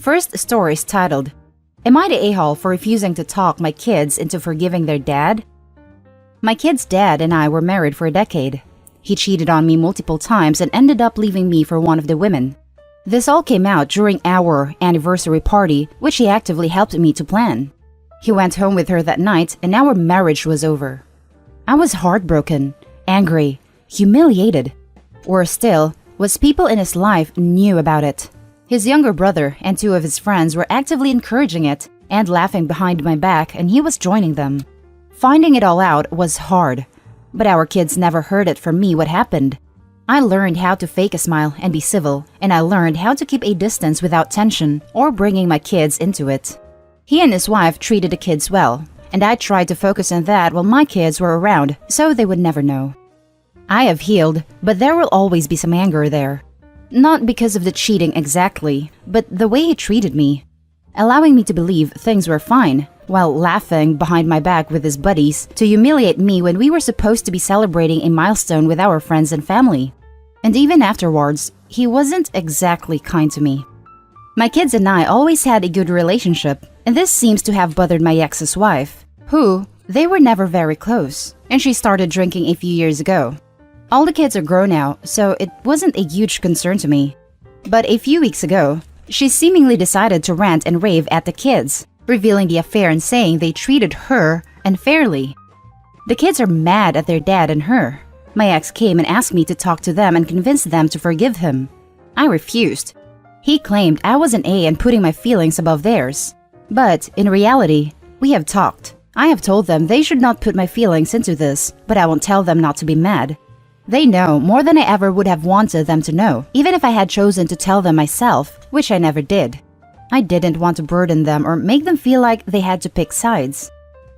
first story is titled, Am I the a-hole for refusing to talk my kids into forgiving their dad? My kid's dad and I were married for a decade. He cheated on me multiple times and ended up leaving me for one of the women. This all came out during our anniversary party, which he actively helped me to plan. He went home with her that night and our marriage was over. I was heartbroken, angry, humiliated. Worse still, was people in his life knew about it. His younger brother and two of his friends were actively encouraging it and laughing behind my back, and he was joining them. Finding it all out was hard, but our kids never heard it from me what happened. I learned how to fake a smile and be civil, and I learned how to keep a distance without tension or bringing my kids into it. He and his wife treated the kids well, and I tried to focus on that while my kids were around so they would never know. I have healed, but there will always be some anger there. Not because of the cheating exactly, but the way he treated me, allowing me to believe things were fine, while laughing behind my back with his buddies to humiliate me when we were supposed to be celebrating a milestone with our friends and family. And even afterwards, he wasn't exactly kind to me. My kids and I always had a good relationship, and this seems to have bothered my ex's wife, who, they were never very close, and she started drinking a few years ago. All the kids are grown now, so it wasn't a huge concern to me. But a few weeks ago, she seemingly decided to rant and rave at the kids, revealing the affair and saying they treated her unfairly. The kids are mad at their dad and her. My ex came and asked me to talk to them and convince them to forgive him. I refused. He claimed I was an A and putting my feelings above theirs. But in reality, we have talked. I have told them they should not put my feelings into this, but I won't tell them not to be mad. They know more than I ever would have wanted them to know, even if I had chosen to tell them myself, which I never did. I didn't want to burden them or make them feel like they had to pick sides.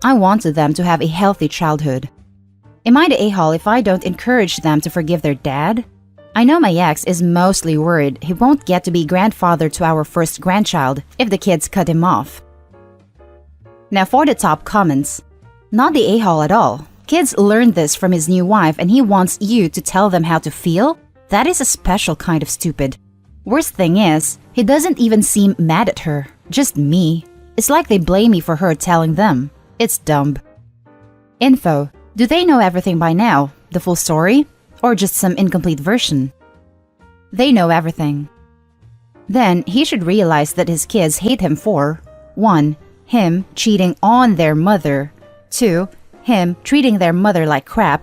I wanted them to have a healthy childhood. Am I the a-hole if I don't encourage them to forgive their dad? I know my ex is mostly worried he won't get to be grandfather to our first grandchild if the kids cut him off. Now for the top comments. Not the a-hole at all. Kids learned this from his new wife and he wants you to tell them how to feel? That is a special kind of stupid. Worst thing is, he doesn't even seem mad at her, just me. It's like they blame me for her telling them. It's dumb. Info. Do they know everything by now? The full story? Or just some incomplete version? They know everything. Then he should realize that his kids hate him for 1. Him cheating on their mother. 2. Him treating their mother like crap.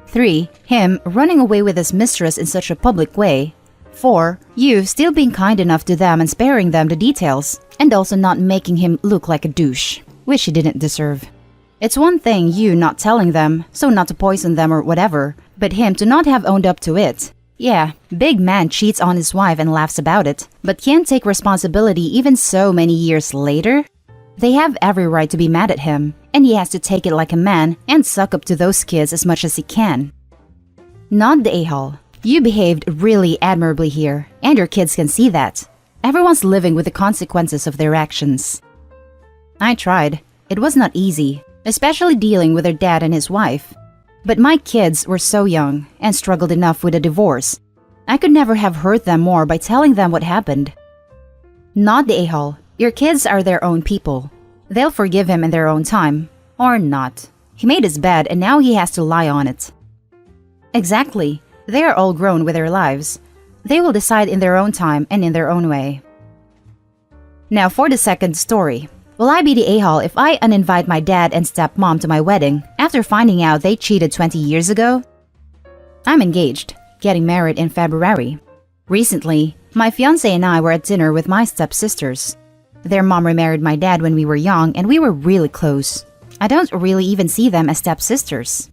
3. Him running away with his mistress in such a public way. 4. You still being kind enough to them and sparing them the details, and also not making him look like a douche, which he didn't deserve. It's one thing you not telling them, so not to poison them or whatever, but him to not have owned up to it. Yeah, big man cheats on his wife and laughs about it, but can't take responsibility even so many years later? They have every right to be mad at him, and he has to take it like a man and suck up to those kids as much as he can. Not the a-hole. You behaved really admirably here, and your kids can see that. Everyone's living with the consequences of their actions. I tried. It was not easy, especially dealing with their dad and his wife. But my kids were so young and struggled enough with a divorce. I could never have hurt them more by telling them what happened. Not the a-hole. Your kids are their own people. They'll forgive him in their own time. Or not. He made his bed and now he has to lie on it. Exactly. They are all grown with their lives. They will decide in their own time and in their own way. Now for the second story. Will I be the a-hole if I uninvite my dad and stepmom to my wedding after finding out they cheated 20 years ago? I'm engaged, getting married in February. Recently, my fiancé and I were at dinner with my stepsisters. Their mom remarried my dad when we were young and we were really close. I don't really even see them as stepsisters.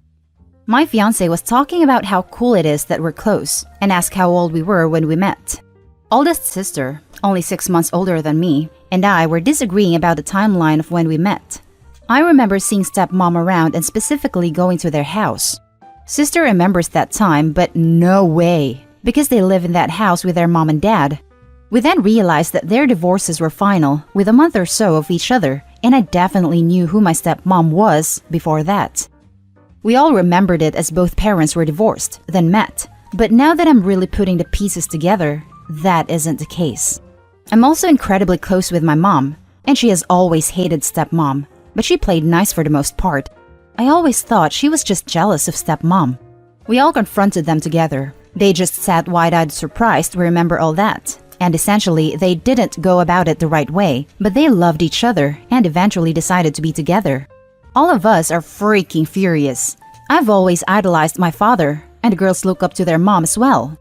My fiancé was talking about how cool it is that we're close and asked how old we were when we met. Oldest sister, only 6 months older than me, and I were disagreeing about the timeline of when we met. I remember seeing stepmom around and specifically going to their house. Sister remembers that time, but no way, because they live in that house with their mom and dad. We then realized that their divorces were final with a month or so of each other, and I definitely knew who my stepmom was before that. We all remembered it as both parents were divorced, then met, but now that I'm really putting the pieces together, that isn't the case. I'm also incredibly close with my mom, and she has always hated stepmom, but she played nice for the most part. I always thought she was just jealous of stepmom. We all confronted them together. They just sat wide-eyed surprised we remember all that. And essentially, they didn't go about it the right way, but they loved each other and eventually decided to be together. All of us are freaking furious. I've always idolized my father, and the girls look up to their mom as well.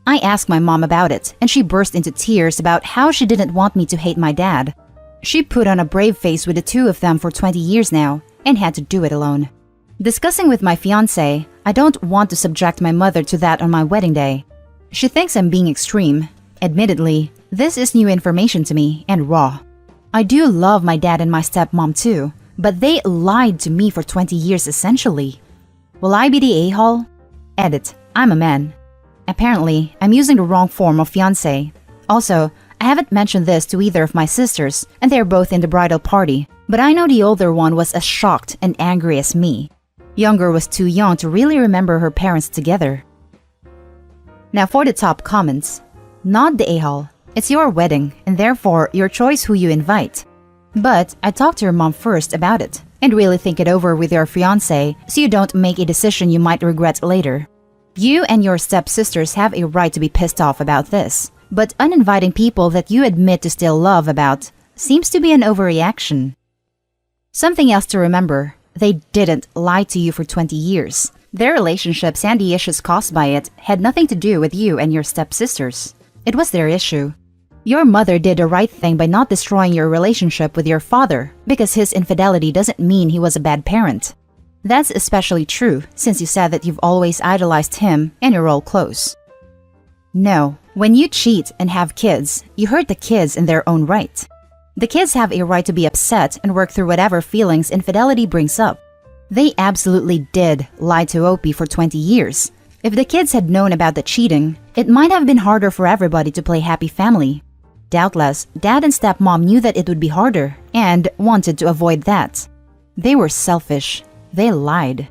I asked my mom about it, and she burst into tears about how she didn't want me to hate my dad. She put on a brave face with the two of them for 20 years now, and had to do it alone. Discussing with my fiancé, I don't want to subject my mother to that on my wedding day. She thinks I'm being extreme. Admittedly, this is new information to me and raw. I do love my dad and my stepmom too, but they lied to me for 20 years essentially. Will I be the a-hole? Edit, I'm a man. Apparently, I'm using the wrong form of fiancé. Also, I haven't mentioned this to either of my sisters, and they're both in the bridal party, but I know the older one was as shocked and angry as me. Younger was too young to really remember her parents together. Now for the top comments. Not the a-hole. It's your wedding, and therefore your choice who you invite. But I talked to your mom first about it, and really think it over with your fiancé so you don't make a decision you might regret later. You and your stepsisters have a right to be pissed off about this, but uninviting people that you admit to still love about seems to be an overreaction. Something else to remember. They didn't lie to you for 20 years. Their relationships and the issues caused by it had nothing to do with you and your stepsisters. It was their issue. Your mother did the right thing by not destroying your relationship with your father because his infidelity doesn't mean he was a bad parent. That's especially true since you said that you've always idolized him and you're all close. No, when you cheat and have kids, you hurt the kids in their own right. The kids have a right to be upset and work through whatever feelings infidelity brings up. They absolutely did lie to Opie for 20 years. If the kids had known about the cheating, it might have been harder for everybody to play happy family. Doubtless, Dad and Stepmom knew that it would be harder and wanted to avoid that. They were selfish. They lied.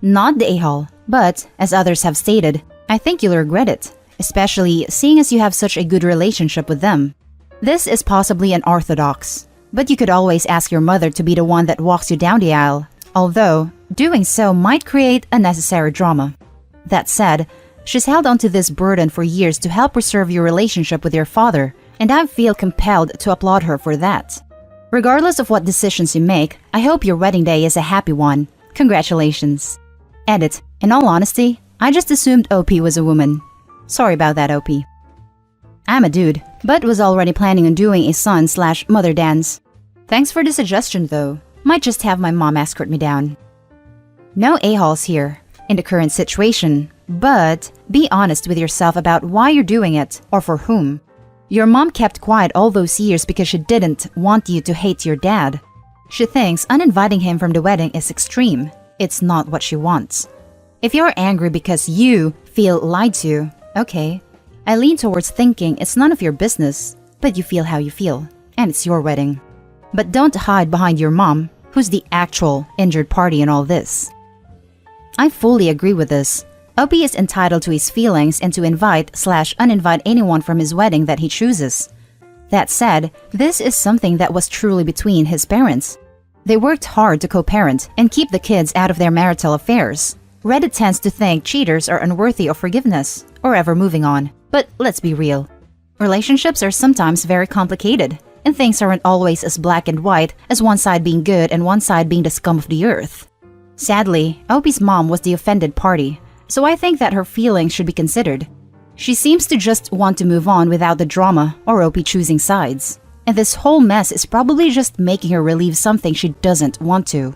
Not the a-hole, but, as others have stated, I think you'll regret it, especially seeing as you have such a good relationship with them. This is possibly unorthodox, but you could always ask your mother to be the one that walks you down the aisle, although doing so might create unnecessary drama. That said, she's held onto this burden for years to help preserve your relationship with your father, and I feel compelled to applaud her for that. Regardless of what decisions you make, I hope your wedding day is a happy one. Congratulations. Edit, in all honesty, I just assumed OP was a woman. Sorry about that, OP. I'm a dude, but was already planning on doing a son/mother dance. Thanks for the suggestion though. Might just have my mom escort me down. No a-holes here, in the current situation, but be honest with yourself about why you're doing it, or for whom. Your mom kept quiet all those years because she didn't want you to hate your dad. She thinks uninviting him from the wedding is extreme. It's not what she wants. If you're angry because you feel lied to, okay. I lean towards thinking it's none of your business, but you feel how you feel, and it's your wedding. But don't hide behind your mom, who's the actual injured party in all this. I fully agree with this. Opie is entitled to his feelings and to invite/uninvite anyone from his wedding that he chooses. That said, this is something that was truly between his parents. They worked hard to co-parent and keep the kids out of their marital affairs. Reddit tends to think cheaters are unworthy of forgiveness or ever moving on. But let's be real. Relationships are sometimes very complicated, and things aren't always as black and white as one side being good and one side being the scum of the earth. Sadly, Opie's mom was the offended party, so I think that her feelings should be considered. She seems to just want to move on without the drama or Opie choosing sides. And this whole mess is probably just making her relieve something she doesn't want to.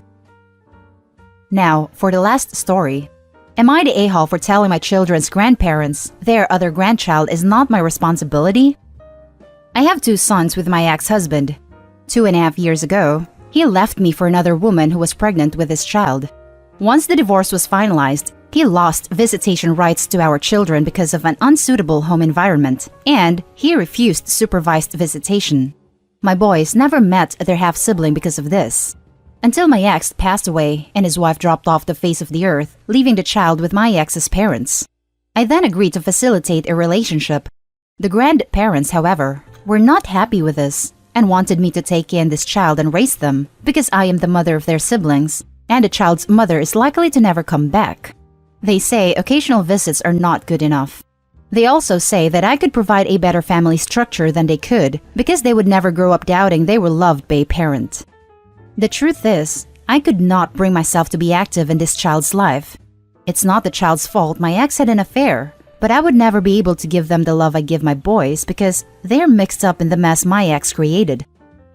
Now, for the last story. Am I the a-hole for telling my children's grandparents their other grandchild is not my responsibility? I have 2 sons with my ex-husband. 2.5 years ago, he left me for another woman who was pregnant with his child. Once the divorce was finalized, he lost visitation rights to our children because of an unsuitable home environment, and he refused supervised visitation. My boys never met their half-sibling because of this. Until my ex passed away and his wife dropped off the face of the earth, leaving the child with my ex's parents. I then agreed to facilitate a relationship. The grandparents, however, were not happy with this and wanted me to take in this child and raise them because I am the mother of their siblings, and the child's mother is likely to never come back. They say occasional visits are not good enough. They also say that I could provide a better family structure than they could because they would never grow up doubting they were loved by a parent. The truth is, I could not bring myself to be active in this child's life. It's not the child's fault my ex had an affair, but I would never be able to give them the love I give my boys because they're mixed up in the mess my ex created.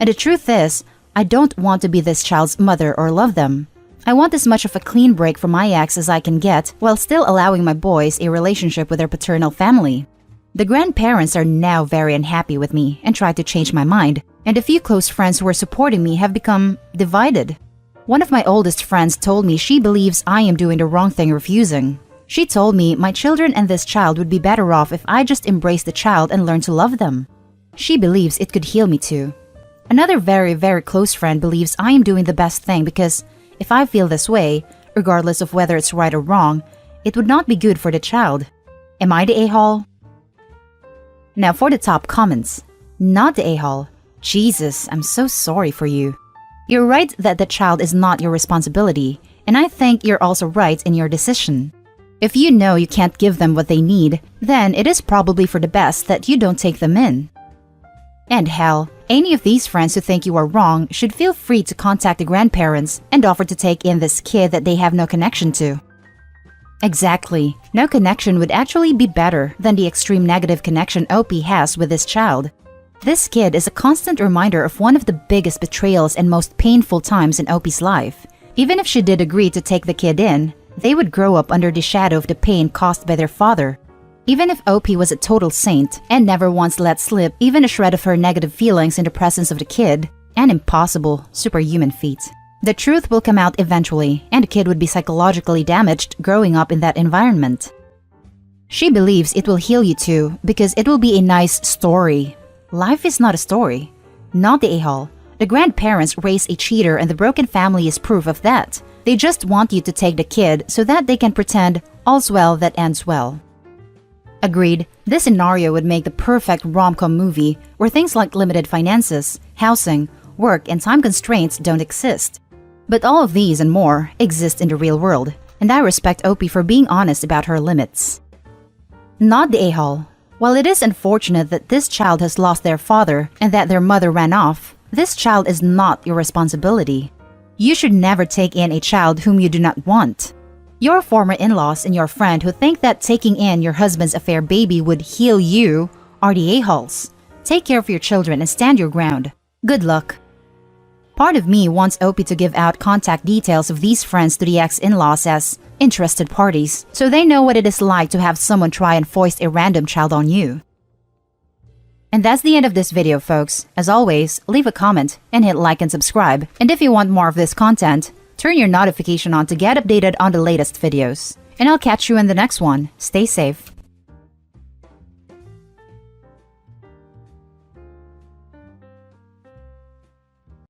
And the truth is, I don't want to be this child's mother or love them. I want as much of a clean break from my ex as I can get while still allowing my boys a relationship with their paternal family. The grandparents are now very unhappy with me and try to change my mind, and a few close friends who are supporting me have become divided. One of my oldest friends told me she believes I am doing the wrong thing refusing. She told me my children and this child would be better off if I just embrace the child and learn to love them. She believes it could heal me too. Another very, very close friend believes I am doing the best thing because if I feel this way, regardless of whether it's right or wrong, it would not be good for the child. Am I the a-hole? Now for the top comments. Not the a-hole. Jesus, I'm so sorry for you. You're right that the child is not your responsibility, and I think you're also right in your decision. If you know you can't give them what they need, then it is probably for the best that you don't take them in. And hell, any of these friends who think you are wrong should feel free to contact the grandparents and offer to take in this kid that they have no connection to. Exactly. No connection would actually be better than the extreme negative connection OP has with this child. This kid is a constant reminder of one of the biggest betrayals and most painful times in OP's life. Even if she did agree to take the kid in, they would grow up under the shadow of the pain caused by their father. Even if OP was a total saint and never once let slip even a shred of her negative feelings in the presence of the kid, an impossible, superhuman feat. The truth will come out eventually, and the kid would be psychologically damaged growing up in that environment. She believes it will heal you too because it will be a nice story. Life is not a story. Not the a-hole. The grandparents raise a cheater and the broken family is proof of that. They just want you to take the kid so that they can pretend all's well that ends well. Agreed, this scenario would make the perfect rom-com movie where things like limited finances, housing, work, and time constraints don't exist. But all of these and more exist in the real world, and I respect OP for being honest about her limits. Not the a-hole. While it is unfortunate that this child has lost their father and that their mother ran off, this child is not your responsibility. You should never take in a child whom you do not want. Your former in-laws and your friend who think that taking in your husband's affair baby would heal you are the a-holes. Take care of your children and stand your ground. Good luck. Part of me wants OP to give out contact details of these friends to the ex-in-laws as interested parties, so they know what it is like to have someone try and foist a random child on you. And that's the end of this video, folks. As always, leave a comment and hit like and subscribe. And if you want more of this content, turn your notification on to get updated on the latest videos. And I'll catch you in the next one. Stay safe.